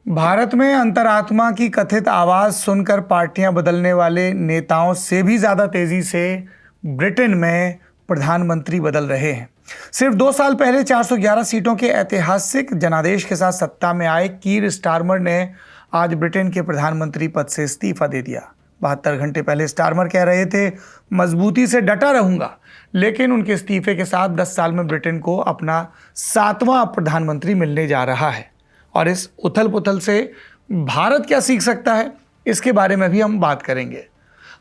भारत में अंतरात्मा की कथित आवाज सुनकर पार्टियां बदलने वाले नेताओं से भी ज्यादा तेजी से ब्रिटेन में प्रधानमंत्री बदल रहे हैं। सिर्फ 2 साल पहले 411 सीटों के ऐतिहासिक जनादेश के साथ सत्ता में आए कीर स्टारमर ने आज ब्रिटेन के प्रधानमंत्री पद से इस्तीफा दे दिया। 72 घंटे पहले स्टारमर कह रहे थे मजबूती से डटा रहूंगा, लेकिन उनके इस्तीफे के साथ 10 साल में ब्रिटेन को अपना 7वां प्रधानमंत्री मिलने जा रहा है। और इस उथल पुथल से भारत क्या सीख सकता है, इसके बारे में भी हम बात करेंगे।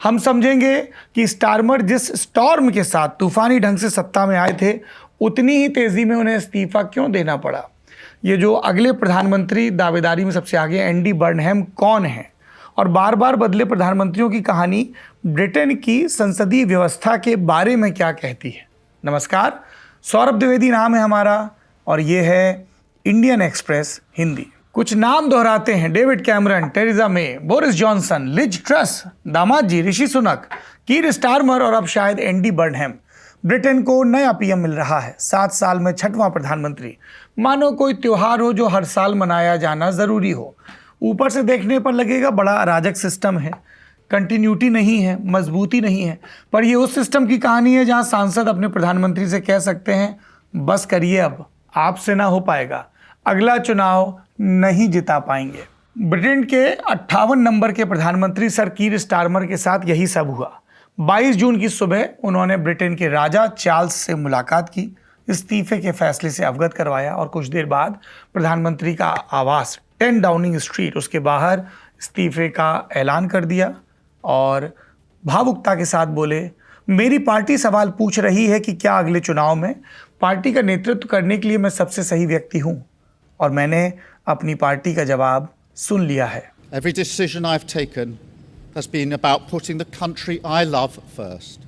हम समझेंगे कि स्टारमर जिस स्टॉर्म के साथ तूफानी ढंग से सत्ता में आए थे, उतनी ही तेजी में उन्हें इस्तीफा क्यों देना पड़ा। ये जो अगले प्रधानमंत्री दावेदारी में सबसे आगे एंडी बर्नहैम कौन है, और बार बार बदले प्रधानमंत्रियों की कहानी ब्रिटेन की संसदीय व्यवस्था के बारे में क्या कहती है। नमस्कार, सौरभ द्विवेदी नाम है हमारा और ये है इंडियन एक्सप्रेस हिंदी। कुछ नाम दोहराते हैं: डेविड कैमरन, टेरेसा मे, बोरिस जॉनसन, लिज ट्रस, दामाद जी ऋषि सुनक, कीर स्टारमर और अब शायद एंडी बर्नहैम। ब्रिटेन को नया पीएम मिल रहा है, 7 साल में 6वां प्रधानमंत्री। मानो कोई त्योहार हो जो हर साल मनाया जाना जरूरी हो। ऊपर से देखने पर लगेगा बड़ा अराजक सिस्टम है, कंटिन्यूटी नहीं है, मजबूती नहीं है। पर यह उस सिस्टम की कहानी है जहां सांसद अपने प्रधानमंत्री से कह सकते हैं, बस करिए, अब आपसे ना हो पाएगा, अगला चुनाव नहीं जिता पाएंगे। ब्रिटेन के 58 नंबर के प्रधानमंत्री सर कीर स्टारमर के साथ यही सब हुआ। 22 जून की सुबह उन्होंने ब्रिटेन के राजा चार्ल्स से मुलाकात की, इस्तीफे के फैसले से अवगत करवाया और कुछ देर बाद प्रधानमंत्री का आवास 10 डाउनिंग स्ट्रीट, उसके बाहर इस्तीफे का ऐलान कर दिया और भावुकता के साथ बोले, मेरी पार्टी सवाल पूछ रही है कि क्या अगले चुनाव में पार्टी का नेतृत्व करने के लिए मैं सबसे सही व्यक्ति हूं, और मैंने अपनी पार्टी का जवाब सुन लिया है। Every decision I've taken has been about putting the country I love first.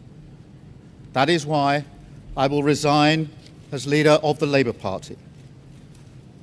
That is why I will resign as leader of the Labour Party.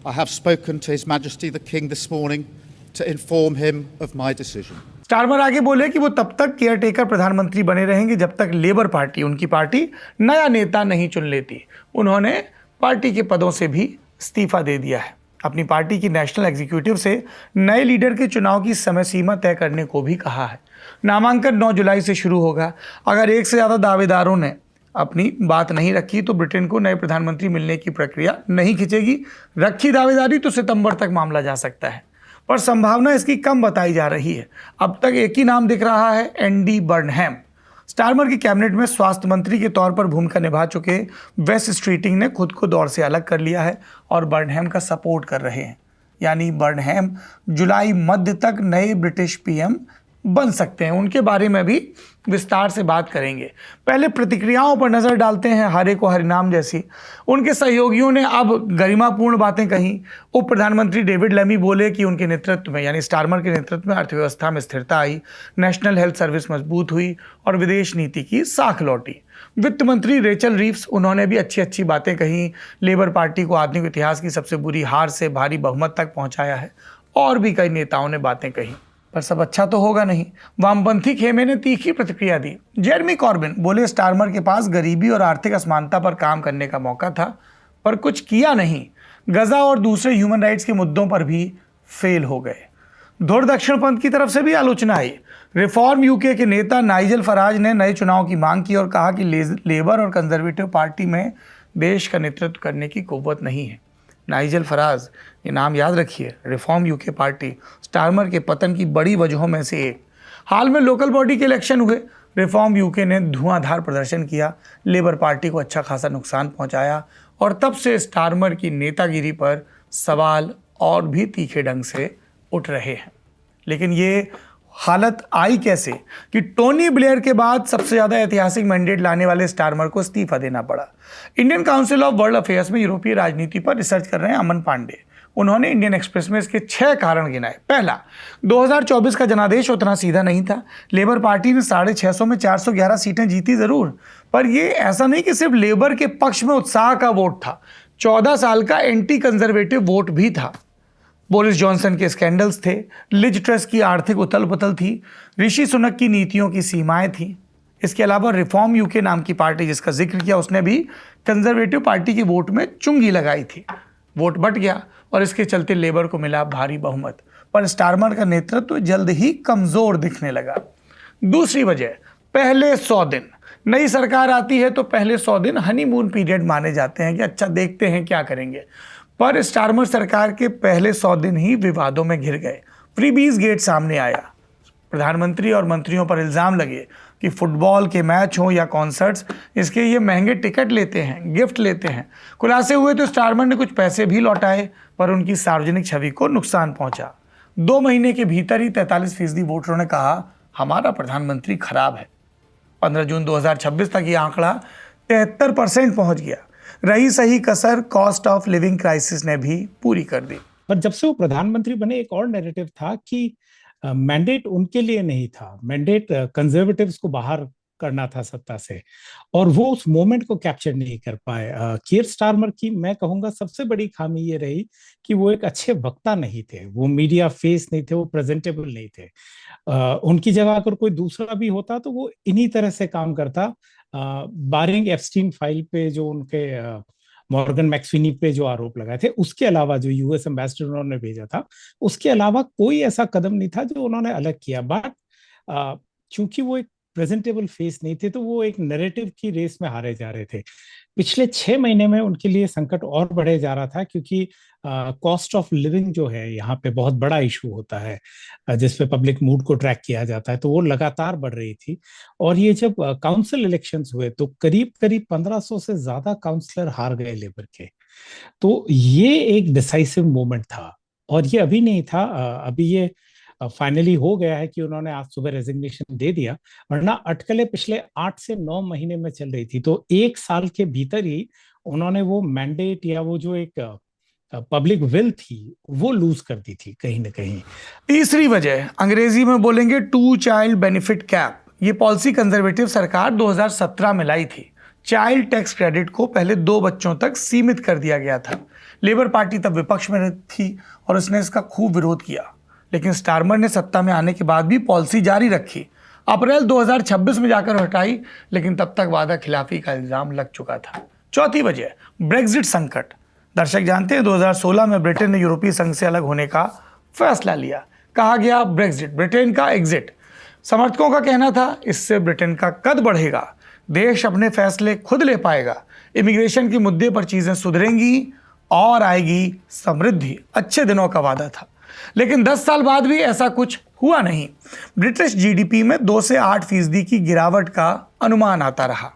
I have spoken to His Majesty the King this morning to inform him of my decision. Starmer आगे बोले कि वो तब तक caretaker प्रधानमंत्री बने रहेंगे जब तक लेबर पार्टी, उनकी पार्टी, नया नेता नहीं चुन लेती। उन्होंने पार्टी के पदों से भी इस्तीफा दे दिया है। अपनी पार्टी की नेशनल एग्जीक्यूटिव से नए लीडर के चुनाव की समय सीमा तय करने को भी कहा है। नामांकन 9 जुलाई से शुरू होगा। अगर एक से ज़्यादा दावेदारों ने अपनी बात नहीं रखी तो ब्रिटेन को नए प्रधानमंत्री मिलने की प्रक्रिया नहीं खिंचेगी। रखी दावेदारी तो सितंबर तक मामला जा सकता है, पर संभावना इसकी कम बताई जा रही है। अब तक एक ही नाम दिख रहा है, एंडी बर्नहैम। स्टारमर की कैबिनेट में स्वास्थ्य मंत्री के तौर पर भूमिका निभा चुके वेस्ट स्ट्रीटिंग ने खुद को दौर से अलग कर लिया है और बर्नहैम का सपोर्ट कर रहे हैं। यानी बर्नहैम जुलाई मध्य तक नए ब्रिटिश पीएम बन सकते हैं। उनके बारे में भी विस्तार से बात करेंगे। पहले प्रतिक्रियाओं पर नजर डालते हैं। हरे को हरिनाम जैसी उनके सहयोगियों ने अब गरिमापूर्ण बातें कही। उप प्रधानमंत्री डेविड लेमी बोले कि उनके नेतृत्व में, यानी स्टारमर के नेतृत्व में, अर्थव्यवस्था में स्थिरता आई, नेशनल हेल्थ सर्विस मजबूत हुई और विदेश नीति की साख लौटी। वित्त मंत्री रेचल रीव्स, उन्होंने भी अच्छी बातें कही। लेबर पार्टी को आधुनिक इतिहास की सबसे बुरी हार से भारी बहुमत तक पहुंचाया है। और भी कई नेताओं ने बातें कही, पर सब अच्छा तो होगा नहीं। वामपंथी खेमे ने तीखी प्रतिक्रिया दी। जेरेमी कॉर्बिन बोले, स्टारमर के पास गरीबी और आर्थिक असमानता पर काम करने का मौका था, पर कुछ किया नहीं। गजा और दूसरे ह्यूमन राइट्स के मुद्दों पर भी फेल हो गए। धुर दक्षिण पंथ की तरफ से भी आलोचना आई। रिफॉर्म यूके के नेता नाइजल फराज ने नए चुनाव की मांग की और कहा कि लेबर और कंजर्वेटिव पार्टी में देश का नेतृत्व करने की कुव्वत नहीं है। नाइजल फराज, ये नाम याद रखिए। रिफॉर्म यूके पार्टी स्टारमर के पतन की बड़ी वजहों में से एक। हाल में लोकल बॉडी के इलेक्शन हुए। रिफॉर्म यूके ने धुआंधार प्रदर्शन किया, लेबर पार्टी को अच्छा खासा नुकसान पहुंचाया और तब से स्टारमर की नेतागिरी पर सवाल और भी तीखे ढंग से उठ रहे हैं। लेकिन ये हालत आई कैसे कि टोनी ब्लेयर के बाद सबसे ज़्यादा ऐतिहासिक मैंडेट लाने वाले स्टारमर को इस्तीफा देना पड़ा। Indian council of world affairs में यूरोपीय राजनीति पर रिसर्च कर रहे हैं अमन पांडे। उन्होंने इंडियन एक्सप्रेस में इसके 6 कारण गिनाए। पहला, 2024 का जनादेश उतना सीधा नहीं था। लेबर पार्टी ने 650 में 411 सीटें जीती जरूर, पर यह ऐसा नहीं कि सिर्फ लेबर के पक्ष में उत्साह का वोट था। 14 साल का एंटी कंजर्वेटिव वोट भी था। बोरिस जॉनसन के स्कैंडल्स थे, लिज ट्रस की आर्थिक उथल पुथल थी, ऋषि सुनक की नीतियों की सीमाएं थी। इसके अलावा रिफॉर्म यूके नाम की पार्टी जिसका जिक्र किया, उसने भी कंजर्वेटिव पार्टी के वोट में चुंगी लगाई थी। वोट बट गया और इसके चलते लेबर को मिला भारी बहुमत, पर स्टारमर का नेतृत्व जल्द ही कमजोर दिखने लगा। दूसरी वजह, पहले 100 दिन। नई सरकार आती है तो पहले 100 दिन हनीमून पीरियड माने जाते हैं कि अच्छा देखते हैं क्या करेंगे, पर स्टारमर सरकार के पहले 100 दिन ही विवादों में घिर गए। फ्रीबीज गेट सामने आया, प्रधानमंत्री और मंत्रियों पर इल्जाम लगे कि फुटबॉल के मैच हो या कॉन्सर्ट्स, इसके ये महंगे टिकट लेते हैं, गिफ्ट लेते हैं। खुलासे हुए तो स्टारमर ने कुछ पैसे भी लौटाए, पर उनकी सार्वजनिक छवि को नुकसान पहुंचा। 2 महीने के भीतर ही 43% वोटरों ने कहा हमारा प्रधानमंत्री खराब है। 15 जून 2026 तक ये आंकड़ा 73% पहुंच गया। रही सही कसर कॉस्ट ऑफ लिविंग क्राइसिस ने भी पूरी कर दी। पर जब से वो प्रधानमंत्री बने एक और नैरेटिव था कि मैंडेट उनके लिए नहीं था, मैंडेट कंजर्वेटिव्स को बाहर करना था सत्ता से, और वो उस मोमेंट को कैप्चर नहीं कर पाए। कीयर स्टारमर की मैं कहूंगा सबसे बड़ी खामी ये रही कि वो एक अच्छे वक्ता नहीं थे, वो मीडिया फेस नहीं थे, वो प्रेजेंटेबल नहीं थे। उनकी जगह अगर कोई दूसरा भी होता तो वो इन्हीं तरह से काम करता। बारिंग एप्स्टीन फाइल पे जो उनके मॉर्गन मैक्सविनी पे जो आरोप लगाए थे, उसके अलावा जो यूएस एम्बेसडर उन्होंने भेजा था, उसके अलावा कोई ऐसा कदम नहीं था जो उन्होंने अलग किया। बट चूंकि वो एक प्रेजेंटेबल फेस नहीं थे तो वो एक नैरेटिव की रेस में हारे जा रहे थे। पिछले 6 महीने में उनके लिए संकट और बढ़े जा रहा था, क्योंकि कॉस्ट ऑफ लिविंग जो है यहाँ पे बहुत बड़ा इशू होता है, जिसपे पब्लिक मूड को ट्रैक किया जाता है, तो वो लगातार बढ़ रही थी। और ये जब काउंसिल इलेक्शंस हुए तो करीब करीब 1500 से ज्यादा काउंसलर हार गए लेबर के। तो ये एक डिसाइसिव मोमेंट था, और ये अभी नहीं था, अभी ये फाइनली हो गया है कि उन्होंने आज सुबह रेजिग्नेशन दे दिया, वरना अटकलें पिछले 8 से 9 महीने में चल रही थी। तो 1 साल के भीतर ही उन्होंने वो मैंडेट या वो जो एक पब्लिक विल थी वो लूज कर दी थी कहीं ना कहीं। तीसरी वजह, अंग्रेजी में बोलेंगे 2 चाइल्ड बेनिफिट कैप। ये पॉलिसी कंजर्वेटिव सरकार 2017 में लाई थी। चाइल्ड टैक्स क्रेडिट को पहले 2 बच्चों तक सीमित कर दिया गया था। लेबर पार्टी तब विपक्ष में थी और उसने इसका खूब विरोध किया, लेकिन स्टारमर ने सत्ता में आने के बाद भी पॉलिसी जारी रखी। अप्रैल 2026 में जाकर हटाई, लेकिन तब तक वादा खिलाफी का इल्जाम लग चुका था। चौथी वजह, ब्रेक्जिट संकट। दर्शक जानते हैं 2016 में ब्रिटेन ने यूरोपीय संघ से अलग होने का फैसला लिया। कहा गया ब्रेक्जिट ब्रिटेन का एग्जिट। समर्थकों का कहना था इससे ब्रिटेन का कद बढ़ेगा, देश अपने फैसले खुद ले पाएगा, इमिग्रेशन के मुद्दे पर चीजें सुधरेंगी और आएगी समृद्धि। अच्छे दिनों का वादा था, लेकिन 10 साल बाद भी ऐसा कुछ हुआ नहीं। ब्रिटिश जीडीपी में 2 से 8% की गिरावट का अनुमान आता रहा।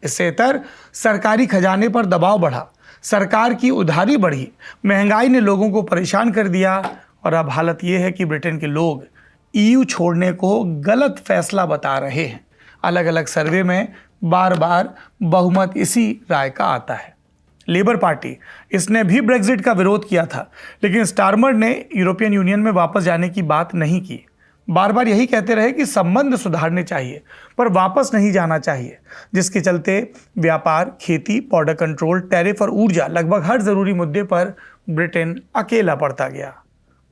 इससे इतर सरकारी खजाने पर दबाव बढ़ा, सरकार की उधारी बढ़ी, महंगाई ने लोगों को परेशान कर दिया, और अब हालत यह है कि ब्रिटेन के लोग ईयू छोड़ने को गलत फैसला बता रहे हैं। अलग अलग सर्वे में बार बार बहुमत इसी राय का आता है। लेबर पार्टी, इसने भी ब्रेक्जिट का विरोध किया था, लेकिन स्टारमर ने यूरोपियन यूनियन में वापस जाने की बात नहीं की। बार बार यही कहते रहे कि संबंध सुधारने चाहिए पर वापस नहीं जाना चाहिए, जिसके चलते व्यापार, खेती, बॉर्डर कंट्रोल, टैरिफ और ऊर्जा, लगभग हर जरूरी मुद्दे पर ब्रिटेन अकेला पड़ता गया।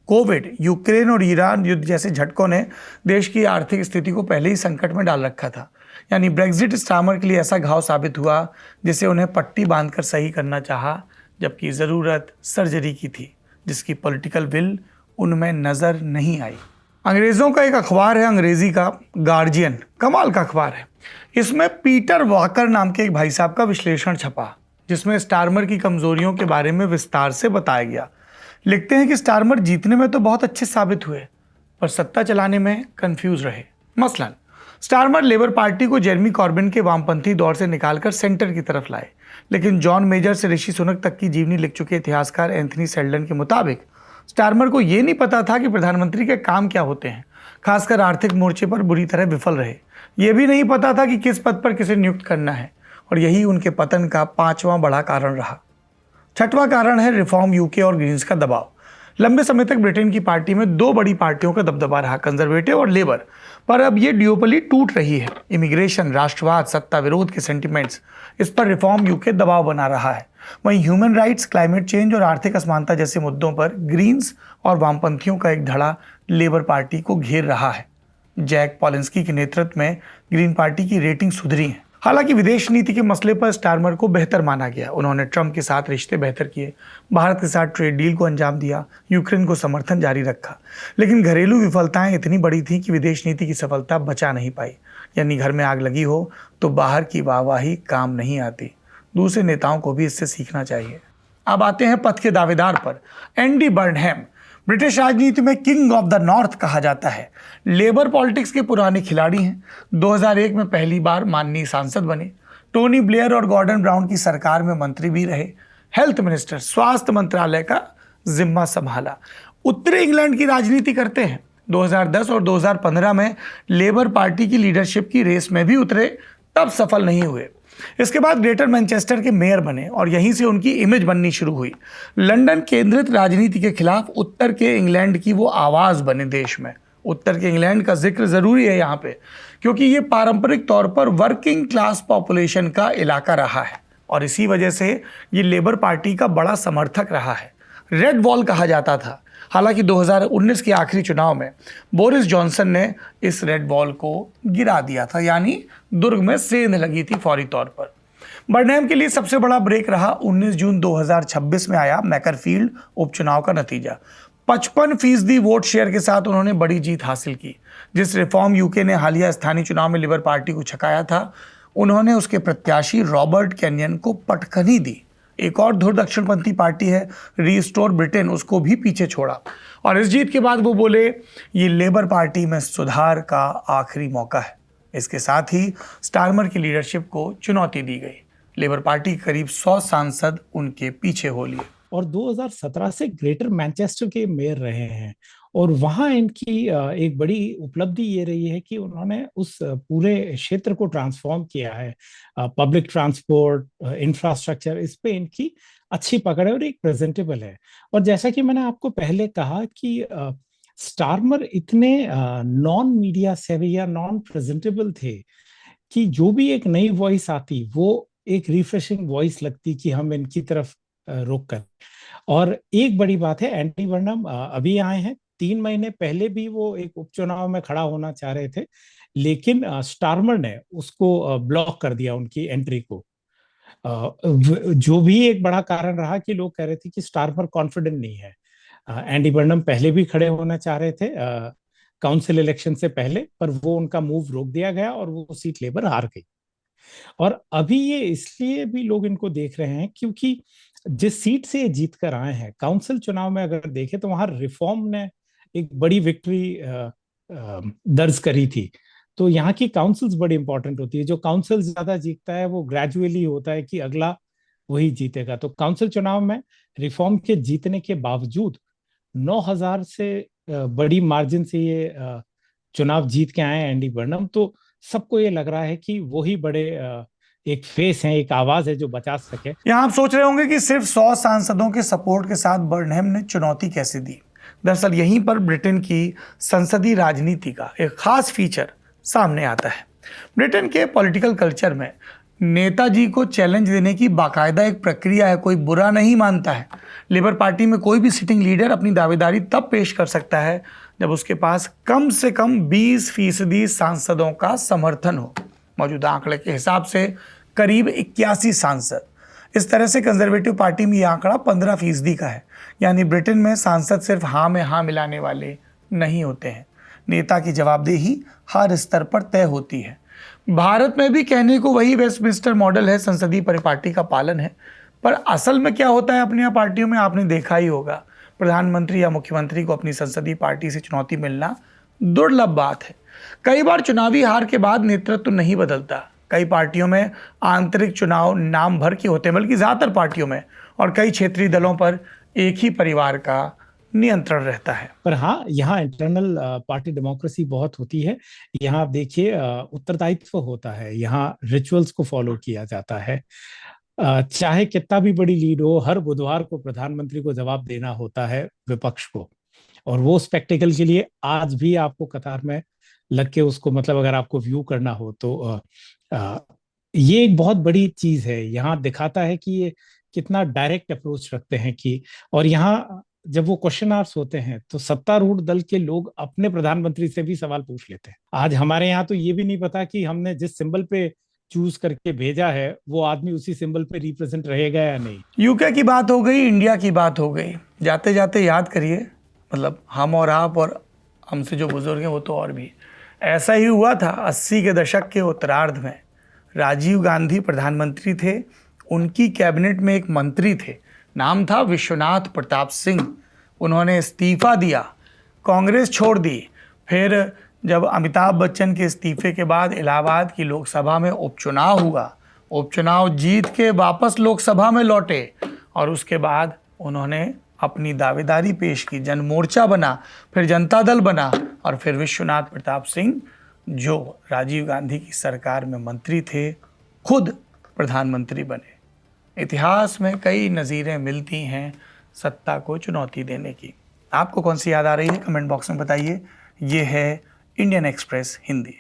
कोविड, यूक्रेन और ईरान युद्ध जैसे झटकों ने देश की आर्थिक स्थिति को पहले ही संकट में डाल रखा था। यानी ब्रेक्जिट स्टारमर के लिए ऐसा घाव साबित हुआ जिसे उन्हें पट्टी बांधकर सही करना चाहा, जबकि ज़रूरत सर्जरी की थी, जिसकी पॉलिटिकल विल उनमें नज़र नहीं आई। अंग्रेज़ों का एक अखबार है, अंग्रेज़ी का गार्जियन, कमाल का अखबार है। इसमें पीटर वॉकर नाम के एक भाई साहब का विश्लेषण छपा, जिसमें स्टारमर की कमजोरियों के बारे में विस्तार से बताया गया। लिखते हैं कि स्टारमर जीतने में तो बहुत अच्छे साबित हुए, पर सत्ता चलाने में कंफ्यूज रहे। मसलन स्टारमर लेबर पार्टी को जेरेमी कॉर्बिन के वामपंथी दौर से निकालकर सेंटर की तरफ लाए, लेकिन जॉन मेजर से ऋषि सुनक तक की जीवनी लिख चुके इतिहासकार एंथनी सेल्डन के मुताबिक स्टारमर को यह नहीं पता था कि प्रधानमंत्री के काम क्या होते हैं, खासकर आर्थिक मोर्चे पर बुरी तरह विफल रहे। यह भी नहीं पता था कि किस पद पर किसे नियुक्त करना है, और यही उनके पतन का 5वां बड़ा कारण रहा। 6वां कारण है रिफॉर्म यूके और ग्रीन्स का दबाव। लंबे समय तक ब्रिटेन की पार्टी में 2 बड़ी पार्टियों का दबदबा रहा, कंजर्वेटिव और लेबर, पर अब ये ड्यूओपोली टूट रही है। इमिग्रेशन, राष्ट्रवाद, सत्ता विरोध के सेंटिमेंट्स, इस पर रिफॉर्म यूके दबाव बना रहा है। वहीं ह्यूमन राइट्स, क्लाइमेट चेंज और आर्थिक असमानता जैसे मुद्दों पर ग्रीन्स और वामपंथियों का एक धड़ा लेबर पार्टी को घेर रहा है। जैक पॉलिंस्की के नेतृत्व में ग्रीन पार्टी की रेटिंग सुधरी है हालांकि विदेश नीति के मसले पर स्टारमर को बेहतर माना गया। उन्होंने ट्रंप के साथ रिश्ते बेहतर किए, भारत के साथ ट्रेड डील को अंजाम दिया, यूक्रेन को समर्थन जारी रखा। लेकिन घरेलू विफलताएं इतनी बड़ी थीं कि विदेश नीति की सफलता बचा नहीं पाई। यानी घर में आग लगी हो तो बाहर की वाहवाही काम नहीं आती। दूसरे नेताओं को भी इससे सीखना चाहिए। अब आते हैं पथ के दावेदार पर। एंडी बर्नहैम ब्रिटिश राजनीति में किंग ऑफ द नॉर्थ कहा जाता है। लेबर पॉलिटिक्स के पुराने खिलाड़ी हैं। 2001 में पहली बार माननीय सांसद बने। टोनी ब्लेयर और गॉर्डन ब्राउन की सरकार में मंत्री भी रहे। हेल्थ मिनिस्टर, स्वास्थ्य मंत्रालय का जिम्मा संभाला। उत्तरी इंग्लैंड की राजनीति करते हैं। 2010 और 2015 में लेबर पार्टी की लीडरशिप की रेस में भी उतरे, तब सफल नहीं हुए। इसके बाद ग्रेटर मैनचेस्टर के मेयर बने और यहीं से उनकी इमेज बननी शुरू हुई। लंदन केंद्रित राजनीति के खिलाफ उत्तर के इंग्लैंड की वो आवाज बने देश में। उत्तर के इंग्लैंड का जिक्र जरूरी है यहाँ पे, क्योंकि ये पारंपरिक तौर पर वर्किंग क्लास पॉपुलेशन का इलाका रहा है और इसी वजह से ये लेबर पार्टी का बड़ा समर्थक रहा है। रेड वॉल कहा जाता था। हालांकि 2019 के आखिरी चुनाव में बोरिस जॉनसन ने इस रेड वॉल को गिरा दिया था, यानी दुर्ग में सेंध लगी थी फौरी तौर पर। बर्नहैम के लिए सबसे बड़ा ब्रेक रहा 19 जून 2026 में आया मैकरफील्ड उपचुनाव का नतीजा। 55% वोट शेयर के साथ उन्होंने बड़ी जीत हासिल की। जिस रिफॉर्म यूके ने हालिया स्थानीय चुनाव में लिबर पार्टी को छकाया था, उन्होंने उसके प्रत्याशी रॉबर्ट कैनियन को पटखनी दी। एक और धुर दक्षिणपंथी पार्टी है रीस्टोर ब्रिटेन, उसको भी पीछे छोड़ा और इस जीत के बाद वो बोले ये लेबर पार्टी में सुधार का आखिरी मौका है। इसके साथ ही स्टारमर की लीडरशिप को चुनौती दी गई। लेबर पार्टी के करीब 100 सांसद उनके पीछे हो लिए। और 2017 से ग्रेटर मैनचेस्टर के मेयर रहे हैं और वहां इनकी एक बड़ी उपलब्धि ये रही है कि उन्होंने उस पूरे क्षेत्र को ट्रांसफॉर्म किया है। पब्लिक ट्रांसपोर्ट, इंफ्रास्ट्रक्चर, इस पे इनकी अच्छी पकड़ है और एक प्रेजेंटेबल है। और जैसा कि मैंने आपको पहले कहा कि स्टारमर इतने नॉन मीडिया सेवी या नॉन प्रेजेंटेबल थे कि जो भी एक नई वॉइस आती वो एक रिफ्रेशिंग वॉइस लगती कि हम इनकी तरफ रुक कर। और एक बड़ी बात है, एंडी बर्नहम अभी आए हैं। 3 महीने पहले भी वो एक उपचुनाव में खड़ा होना चाह रहे थे, लेकिन स्टारमर ने उसको ब्लॉक कर दिया, उनकी एंट्री को। जो भी एक बड़ा कारण रहा कि लोग कह रहे थे कि स्टारमर कॉन्फिडेंट नहीं है। एंडी बर्नहम पहले भी खड़े होना चाह रहे थे काउंसिल इलेक्शन से पहले, पर वो उनका मूव रोक दिया गया और वो सीट लेबर हार गई। और अभी ये इसलिए भी लोग इनको देख रहे हैं क्योंकि जिस सीट से ये जीत कर आए हैं, काउंसिल चुनाव में अगर देखें तो वहां रिफॉर्म ने एक बड़ी विक्ट्री दर्ज करी थी। तो यहाँ की काउंसिल्स बड़ी इंपॉर्टेंट होती है। जो काउंसिल ज्यादा जीतता है वो ग्रेजुअली होता है कि अगला वही जीतेगा। तो काउंसिल चुनाव में रिफॉर्म के जीतने के बावजूद 9,000 से बड़ी मार्जिन से ये चुनाव जीत के आए हैं एंडी बर्नहम। तो सबको ये लग रहा है कि वही बड़े एक फेस है, एक आवाज है जो बचा सके। यहाँ आप सोच रहे होंगे कि सिर्फ 100 सांसदों के सपोर्ट के साथ बर्नहैम ने चुनौती कैसे दी। दरअसल यहीं पर ब्रिटेन की संसदीय राजनीति का एक खास फीचर सामने आता है। ब्रिटेन के पॉलिटिकल कल्चर में नेताजी को चैलेंज देने की बाकायदा एक प्रक्रिया है, कोई बुरा नहीं मानता है। लेबर पार्टी में कोई भी सिटिंग लीडर अपनी दावेदारी तब पेश कर सकता है जब उसके पास कम से कम 20% सांसदों का समर्थन हो। मौजूदा आंकड़े के हिसाब से करीब 81 सांसद। इस तरह से कंजर्वेटिव पार्टी में यह आंकड़ा 15% का है। यानी ब्रिटेन में सांसद सिर्फ हाँ में हाँ मिलाने वाले नहीं होते हैं। नेता की जवाबदेही हर स्तर पर तय होती है। भारत में भी कहने को वही वेस्टमिंस्टर मॉडल है, संसदीय परिपाटी का पालन है, पर असल में क्या होता है अपनी पार्टियों में आपने देखा ही होगा। प्रधानमंत्री या मुख्यमंत्री को अपनी संसदीय पार्टी से चुनौती मिलना दुर्लभ बात है। कई बार चुनावी हार के बाद नेतृत्व नहीं बदलता। कई पार्टियों में आंतरिक चुनाव नाम भर के होते हैं, बल्कि ज्यादातर पार्टियों में और कई क्षेत्रीय दलों पर एक ही परिवार का नियंत्रण रहता है। पर हाँ, यहाँ इंटरनल पार्टी डेमोक्रेसी बहुत होती है। यहाँ आप देखिए उत्तरदायित्व होता है, यहाँ रिचुअल्स को फॉलो किया जाता है। चाहे कितना भी बड़ी लीड हो, हर बुधवार को प्रधानमंत्री को जवाब देना होता है विपक्ष को। और वो स्पेक्टेकल के लिए आज भी आपको कतार में लग के उसको, मतलब अगर आपको व्यू करना हो तो ये एक बहुत बड़ी चीज है। यहाँ दिखाता है कि ये कितना डायरेक्ट अप्रोच रखते हैं कि, और यहाँ जब वो क्वेश्चन आवर्स होते हैं तो सत्तारूढ़ दल के लोग अपने प्रधानमंत्री से भी सवाल पूछ लेते हैं। आज हमारे यहाँ तो ये भी नहीं पता कि हमने जिस सिंबल पे चूज करके भेजा है वो आदमी उसी सिंबल पे रिप्रेजेंट रहेगा या नहीं। यूके की बात हो गई, इंडिया की बात हो गई, जाते जाते याद करिए, मतलब हम और आप और हमसे जो बुजुर्ग हैं वो तो और भी, ऐसा ही हुआ था 80 के दशक के उत्तरार्ध में। राजीव गांधी प्रधानमंत्री थे, उनकी कैबिनेट में एक मंत्री थे, नाम था विश्वनाथ प्रताप सिंह। उन्होंने इस्तीफा दिया, कांग्रेस छोड़ दी। फिर जब अमिताभ बच्चन के इस्तीफे के बाद इलाहाबाद की लोकसभा में उपचुनाव हुआ, उपचुनाव जीत के वापस लोकसभा में लौटे और उसके बाद उन्होंने अपनी दावेदारी पेश की, जन मोर्चा बना, फिर जनता दल बना और फिर विश्वनाथ प्रताप सिंह जो राजीव गांधी की सरकार में मंत्री थे खुद प्रधानमंत्री बने। इतिहास में कई नज़ीरें मिलती हैं सत्ता को चुनौती देने की। आपको कौन सी याद आ रही है कमेंट बॉक्स में बताइए। ये है इंडियन एक्सप्रेस हिंदी।